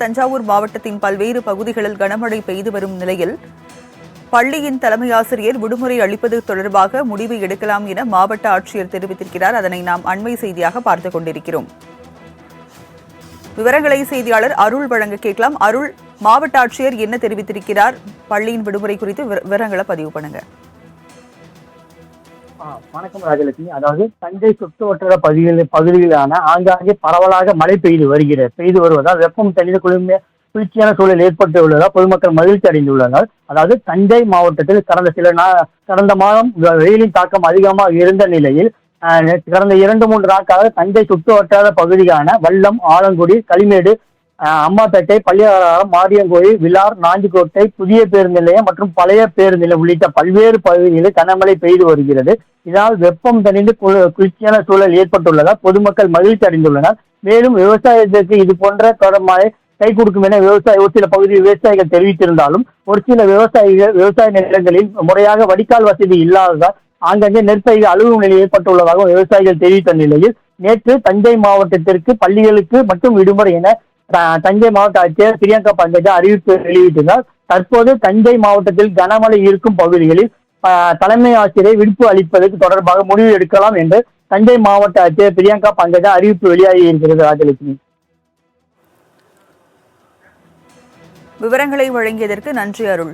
தஞ்சாவூர் மாவட்டத்தின் பல்வேறு பகுதிகளில் கனமழை பெய்து வரும் நிலையில் பள்ளியின் தலைமை ஆசிரியர் விடுமுறை அளிப்பது தொடர்பாக முடிவு எடுக்கலாம் என மாவட்ட ஆட்சியர் தெரிவித்திருக்கிறார். அதனை நாம் அண்மை செய்தியாக பார்த்துக் கொண்டிருக்கிறோம். விவரங்களை செய்தியாளர் அருள் வழங்க கேட்கலாம். அருள், மாவட்ட ஆட்சியர் என்ன தெரிவித்திருக்கிறார்? பள்ளியின் விடுமுறை குறித்து விவரங்களை பதிவு பண்ணுங்க. வணக்கம் ராஜலட்சுமி. அதாவது தஞ்சை சுற்றுவட்டார பகுதிகளான ஆங்காங்கே பரவலாக மழை பெய்து வருவதால் வெப்பம் தணிந்து குளிர்ச்சியான சூழல் ஏற்பட்டு உள்ளதால் பொதுமக்கள் மகிழ்ச்சி அடைந்துள்ளனர். அதாவது தஞ்சை மாவட்டத்தில் கடந்த மாதம் வெயிலின் தாக்கம் அதிகமாக இருந்த நிலையில் கடந்த 2-3 நாட்களாக தஞ்சை சுற்றுவட்டார பகுதிகளான வல்லம், ஆலங்குடி, களிமேடு, அம்மாப்பேட்டை, பள்ளியாரம், மாரியங்கோயில், விலார், நாஞ்சிக்கோட்டை, புதிய பேருந்து நிலையம் மற்றும் பழைய பேருந்து நிலையம் உள்ளிட்ட பல்வேறு பகுதிகளில் கனமழை பெய்து வருகிறது. இதனால் வெப்பம் தணிந்து குளிர்ச்சியான சூழல் ஏற்பட்டுள்ளதால் பொதுமக்கள் மகிழ்ச்சி அடைந்துள்ளனர். மேலும் விவசாயத்திற்கு இது போன்ற தொடர்மழை கை கொடுக்கும் என ஒரு சில பகுதியில் விவசாயிகள் தெரிவித்திருந்தாலும் ஒரு சில விவசாய நிலங்களில் முறையாக வடிகால் வசதி இல்லாததால் ஆங்காங்கே நெற்பயிர்கள் அழுகும் நிலை ஏற்பட்டுள்ளதாகவும் விவசாயிகள் தெரிவித்த நிலையில் நேற்று தஞ்சை மாவட்டத்திற்கு பள்ளிகளுக்கு மட்டும் விடுமுறை என தஞ்சை மாவட்ட ஆட்சியர் பிரியங்கா பங்கஜா அறிவிப்பு வெளியிட்டார். தற்போது தஞ்சை மாவட்டத்தில் கனமழை இருக்கும் பகுதிகளில் தலைமை ஆசிரியரை விடுப்பு அளிப்பதற்கு தொடர்பாக முடிவு எடுக்கலாம் என்று தஞ்சை மாவட்ட ஆட்சியர் பிரியங்கா பங்கஜா அறிவிப்பு வெளியாகி இருக்கிறது. ராஜலட்சுமி, விவரங்களை வழங்கியதற்கு நன்றி அருள்.